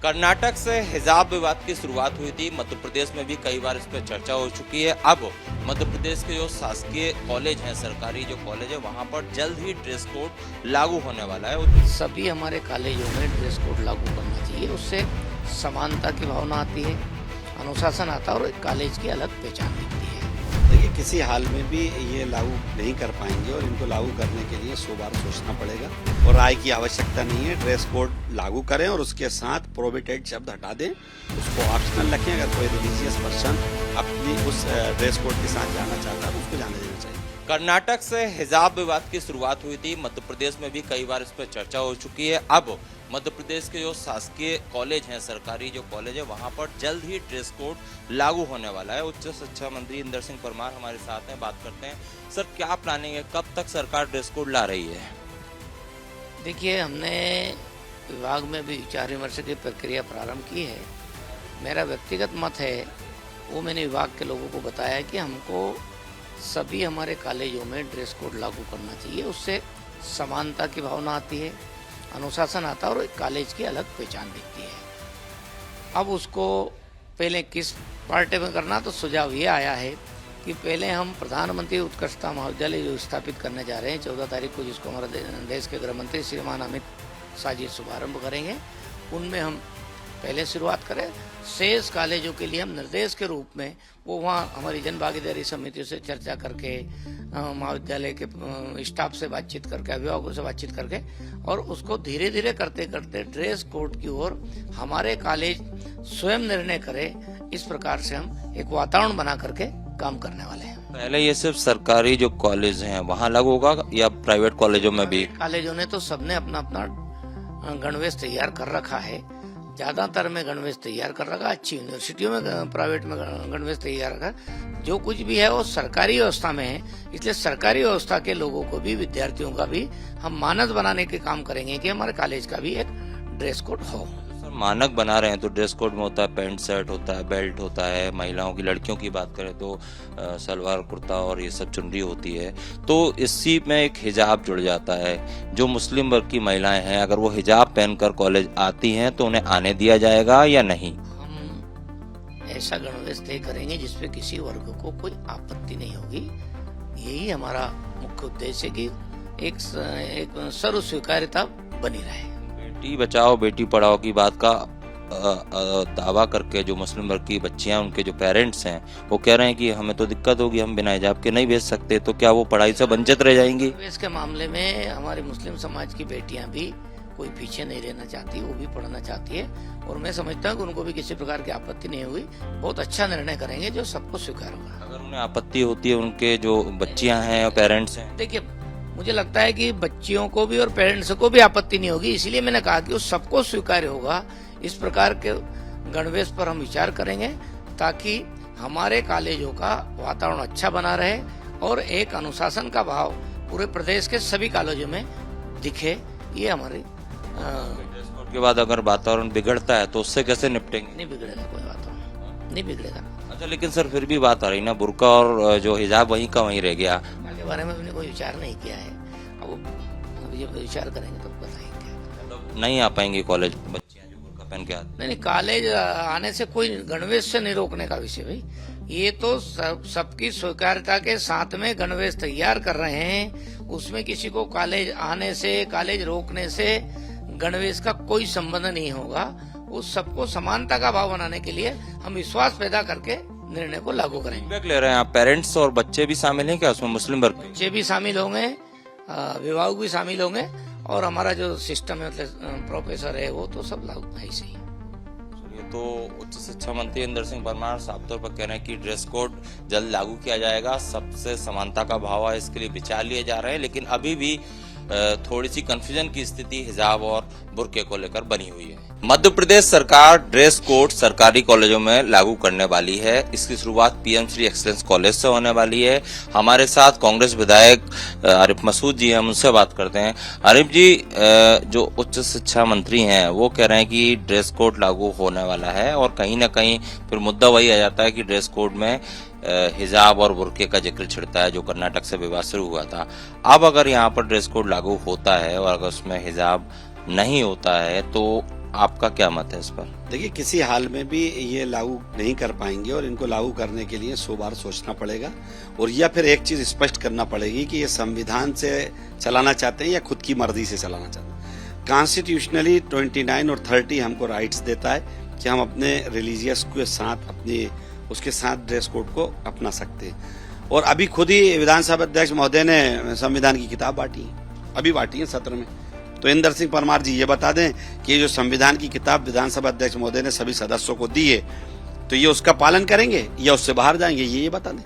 कर्नाटक से हिजाब विवाद की शुरुआत हुई थी। मध्य प्रदेश में भी कई बार इस पर चर्चा हो चुकी है। अब मध्य प्रदेश के जो शासकीय कॉलेज हैं, सरकारी जो कॉलेज है, वहां पर जल्द ही ड्रेस कोड लागू होने वाला है। सभी हमारे कॉलेजों में ड्रेस कोड लागू करना चाहिए। उससे समानता की भावना आती है, अनुशासन आता है और कॉलेज की अलग पहचान दिखती है। देखिए, किसी हाल में भी ये लागू नहीं कर पाएंगे और इनको लागू करने के लिए 100 बार सोचना पड़ेगा और राय की आवश्यकता नहीं है। ड्रेस कोड लागू करें और उसके साथ प्रोहिबिटेड शब्द हटा दें, उसको ऑप्शनल रखें। अगर कोई रिलीजियस पर्सन अपनी उस ड्रेस कोड के साथ जाना चाहता है तो उसको जाने देना चाहिए। कर्नाटक से हिजाब विवाद की शुरुआत हुई थी। मध्य प्रदेश में भी कई बार इस पर चर्चा हो चुकी है। अब मध्य प्रदेश के जो शासकीय कॉलेज हैं, सरकारी जो कॉलेज है, वहां पर जल्द ही ड्रेस कोड लागू होने वाला है। उच्च शिक्षा मंत्री इंदर सिंह परमार हमारे साथ हैं, बात करते हैं। सर, क्या प्लानिंग है, कब तक सरकार ड्रेस कोड ला रही है? देखिए, हमने विभाग में भी विचार विमर्श की प्रक्रिया प्रारंभ की है। मेरा व्यक्तिगत मत है, वो मैंने विभाग के लोगों को बताया है कि हमको सभी हमारे कॉलेजों में ड्रेस कोड लागू करना चाहिए। उससे समानता की भावना आती है, अनुशासन आता है और कॉलेज की अलग पहचान दिखती है। अब उसको पहले किस पार्टी में करना, तो सुझाव ये आया है कि पहले हम प्रधानमंत्री उत्कृष्टता महाविद्यालय जो स्थापित करने जा रहे हैं 14 तारीख को, जिसको हमारा देश के गृह मंत्री श्रीमान अमित शाह जी शुभारम्भ करेंगे, उनमें हम पहले शुरुआत करें। शेष कॉलेजों के लिए हम निर्देश के रूप में वो वहाँ हमारी जन भागीदारी समितियों से चर्चा करके, महाविद्यालय के स्टाफ से बातचीत करके, अभिभावकों से बातचीत करके और उसको धीरे धीरे करते करते ड्रेस कोड की ओर हमारे कॉलेज स्वयं निर्णय करे। इस प्रकार से हम एक वातावरण बना करके काम करने वाले हैं। पहले ये सिर्फ सरकारी जो कॉलेज हैं वहाँ लागू होगा या प्राइवेट कॉलेजों में भी? कॉलेजों ने तो सबने अपना अपना गणवेश तैयार कर रखा है। ज्यादातर में गणवेश तैयार कर रखा, अच्छी यूनिवर्सिटियों में, प्राइवेट में गणवेश तैयार रखा। जो कुछ भी है वो सरकारी व्यवस्था में है, इसलिए सरकारी व्यवस्था के लोगों को भी, विद्यार्थियों का भी हम मानक बनाने के काम करेंगे कि हमारे कॉलेज का भी एक ड्रेस कोड हो। मानक बना रहे हैं तो ड्रेस कोड में होता है पैंट शर्ट होता है, बेल्ट होता है। महिलाओं की, लड़कियों की बात करें तो सलवार कुर्ता और ये सब चुनरी होती है। तो इसी में एक हिजाब जुड़ जाता है। जो मुस्लिम वर्ग की महिलाएं हैं, अगर वो हिजाब पहनकर कॉलेज आती हैं तो उन्हें आने दिया जाएगा या नहीं? हम ऐसा गणवेश तय करेंगे जिसपे किसी वर्ग को कोई आपत्ति नहीं होगी। यही हमारा मुख्य उद्देश्य है कि एक सर्व स्वीकार्यता बनी रहे। बेटी बचाओ बेटी पढ़ाओ की बात का दावा करके जो मुस्लिम वर्ग की बच्चियां, उनके जो पेरेंट्स हैं, वो कह रहे हैं कि हमें तो दिक्कत होगी, हम बिना हिजाब के नहीं भेज सकते, तो क्या वो पढ़ाई से वंचित रह जाएंगी? इसके मामले में हमारे मुस्लिम समाज की बेटियां भी कोई पीछे नहीं रहना चाहती, वो भी पढ़ना चाहती है और मैं समझता हूँ कि उनको भी किसी प्रकार की आपत्ति नहीं हुई। बहुत अच्छा निर्णय करेंगे जो सबको स्वीकार होगा। अगर उन्हें आपत्ति होती है, उनके जो बच्चियां हैं और पेरेंट्स हैं, देखिए, मुझे लगता है कि बच्चियों को भी और पेरेंट्स को भी आपत्ति नहीं होगी, इसलिए मैंने कहा कि वो सबको स्वीकार्य होगा। इस प्रकार के गणवेश पर हम विचार करेंगे ताकि हमारे कॉलेजों का वातावरण अच्छा बना रहे और एक अनुशासन का भाव पूरे प्रदेश के सभी कॉलेजों में दिखे। ये हमारी के बाद अगर वातावरण बिगड़ता है तो उससे कैसे निपटेंगे? नहीं बिगड़ेगा, कोई वातावरण नहीं बिगड़ेगा। अच्छा, लेकिन सर फिर भी बात आ रही ना, बुर्का और जो हिजाब वहीं का वहीं रह गया। के बारे में हमने कोई विचार नहीं किया है। अब ये विचार करेंगे तो बताएंगे। नहीं आ पाएंगे कॉलेज बच्चियां जो बुर्का पहन के आती? नहीं, कॉलेज आने से कोई गणवेश से नहीं रोकने का विषय भाई। ये तो सबकी स्वीकार्यता के साथ में गणवेश तैयार कर रहे हैं। उसमें किसी को कॉलेज आने से, कॉलेज रोकने से गणवेश का कोई संबंध नहीं होगा। उस सबको समानता का भाव बनाने के लिए हम विश्वास पैदा करके निर्णय को लागू करेंगे। फीडबैक ले रहे हैं आप? पेरेंट्स और बच्चे भी शामिल हैं क्या उसमें? मुस्लिम वर्ग बच्चे भी शामिल होंगे, अभिभावक भी शामिल होंगे और हमारा जो सिस्टम है, मतलब प्रोफेसर है, वो तो सब लागू है ही सही। तो उच्च शिक्षा मंत्री इंदर सिंह परमार साफ तौर पर कह रहे हैं कि ड्रेस कोड जल्द लागू किया जाएगा। सबसे समानता का भाव है, इसके लिए विचार लिए जा रहे हैं, लेकिन अभी भी थोड़ी सी कंफ्यूजन की स्थिति हिजाब और बुर्के को लेकर बनी हुई है। मध्य प्रदेश सरकार ड्रेस कोड सरकारी कॉलेजों में लागू करने वाली है। इसकी शुरुआत पीएम श्री एक्सीलेंस कॉलेज से होने वाली है। हमारे साथ कांग्रेस विधायक आरिफ मसूद जी हैं, हम उनसे बात करते हैं। आरिफ जी, जो उच्च शिक्षा मंत्री हैं वो कह रहे हैं कि ड्रेस कोड लागू होने वाला है और कहीं ना कहीं फिर मुद्दा वही आ जाता है कि ड्रेस कोड में हिजाब और बुर्के का जिक्र छिड़ता है, जो कर्नाटक से विवाद शुरू हुआ था। अब अगर यहाँ पर ड्रेस कोड लागू होता है और अगर उसमें हिजाब नहीं होता है तो आपका क्या मत है इस पर? देखिए, किसी हाल में भी ये लागू नहीं कर पाएंगे और इनको लागू करने के लिए 100 बार सोचना पड़ेगा। और या फिर एक चीज स्पष्ट करना पड़ेगी कि ये संविधान से चलाना चाहते हैं या खुद की मर्जी से चलाना चाहते हैं। कॉन्स्टिट्यूशनली 29 और 30 हमको राइट्स देता है कि हम अपने रिलीजियस के साथ अपनी उसके साथ ड्रेस कोड को अपना सकते हैं। और अभी खुद ही विधानसभा अध्यक्ष महोदय ने संविधान की किताब बांटी है, अभी बांटी है सत्र में। तो इंदर सिंह परमार जी ये बता दें कि ये जो संविधान की किताब विधानसभा अध्यक्ष महोदय ने सभी सदस्यों को दी है, तो ये उसका पालन करेंगे या उससे बाहर जाएंगे, ये बता दें।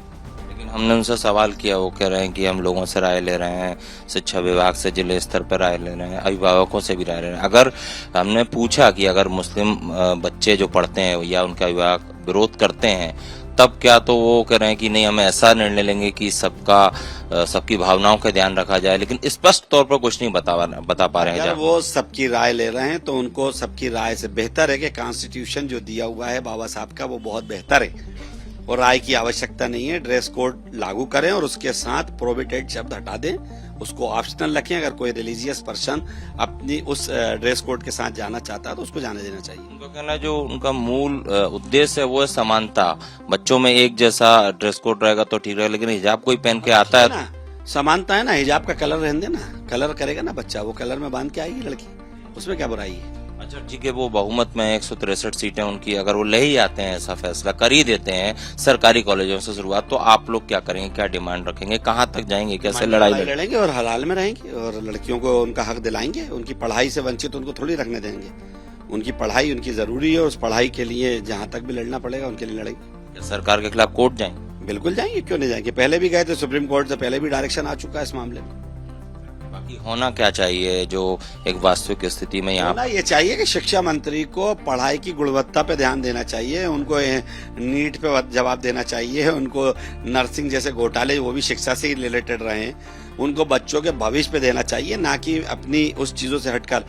लेकिन हमने उनसे सवाल किया, वो कह रहे हैं कि हम लोगों से राय ले रहे हैं, शिक्षा विभाग से जिले स्तर पर राय ले रहे हैं, अभिभावकों से भी राय ले रहे हैं। अगर हमने पूछा कि अगर मुस्लिम बच्चे जो पढ़ते हैं या उनका अभिभावक विरोध करते हैं तब क्या, तो वो कह रहे हैं कि नहीं, हम ऐसा निर्णय लेंगे कि सबकी भावनाओं का ध्यान रखा जाए, लेकिन स्पष्ट तौर पर कुछ नहीं बता पा रहे हैं। अगर वो सबकी राय ले रहे हैं तो उनको सबकी राय से बेहतर है कि कॉन्स्टिट्यूशन जो दिया हुआ है बाबा साहब का वो बहुत बेहतर है और राय की आवश्यकता नहीं है। ड्रेस कोड लागू करें और उसके साथ प्रोहिबिटेड शब्द हटा दें, उसको ऑप्शनल रखें। अगर कोई रिलीजियस पर्सन अपनी उस ड्रेस कोड के साथ जाना चाहता है तो उसको जाने देना चाहिए। उनका कहना है जो उनका मूल उद्देश्य है वो है समानता, बच्चों में एक जैसा ड्रेस कोड रहेगा तो ठीक रहेगा, लेकिन हिजाब कोई पहन के आता है ना, समानता है ना, हिजाब का कलर रहने देना, कलर करेगा ना बच्चा, वो कलर में बांध के आएगी लड़की, उसमें क्या बुराई है। अच्छा जी के वो बहुमत में 163 सीटें उनकी, अगर वो ले ही आते हैं, ऐसा फैसला कर ही देते हैं सरकारी कॉलेजों से शुरुआत, तो आप लोग क्या करेंगे, क्या डिमांड रखेंगे, कहाँ तक जाएंगे, कैसे लड़ाई लड़ेंगे और हलाल में रहेंगे और लड़कियों को उनका हक दिलाएंगे। उनकी पढ़ाई से वंचित उनको थोड़ी रखने देंगे। उनकी पढ़ाई उनकी जरूरी है, उस पढ़ाई के लिए जहाँ तक भी लड़ना पड़ेगा उनके लिए लड़ेंगे। सरकार के खिलाफ कोर्ट जाएंगे? बिल्कुल जाएंगे, क्यों नहीं जाएंगे, पहले भी गए थे, सुप्रीम कोर्ट से पहले भी डायरेक्शन आ चुका है इस मामले में। बाकी होना क्या चाहिए जो एक वास्तविक स्थिति में यहाँ होना ये चाहिए कि शिक्षा मंत्री को पढ़ाई की गुणवत्ता पे ध्यान देना चाहिए, उनको नीट पे जवाब देना चाहिए, उनको नर्सिंग जैसे घोटाले वो भी शिक्षा से ही रिलेटेड रहे, उनको बच्चों के भविष्य पे देना चाहिए, ना कि अपनी उस चीजों से हटकर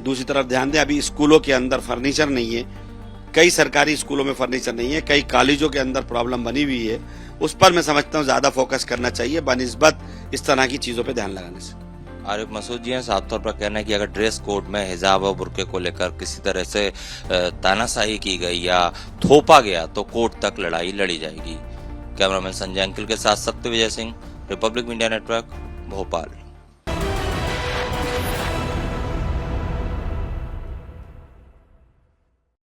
दूसरी तरफ ध्यान दें। अभी स्कूलों के अंदर फर्नीचर नहीं है, कई सरकारी स्कूलों में फर्नीचर नहीं है, कई कॉलेजों के अंदर प्रॉब्लम बनी हुई है, उस पर मैं समझता हूँ ज्यादा फोकस करना चाहिए बनिस्बत इस तरह की चीजों पे ध्यान लगाने से। आरिफ मसूद जी हैं, साफ तौर पर कहना है कि अगर ड्रेस कोड में हिजाब और बुर्के को लेकर किसी तरह से तानाशाही की गई या थोपा गया तो कोर्ट तक लड़ाई लड़ी जाएगी। कैमरामैन संजय अंकिल के साथ Satya Vijay Singh, republic media network, Bhopal.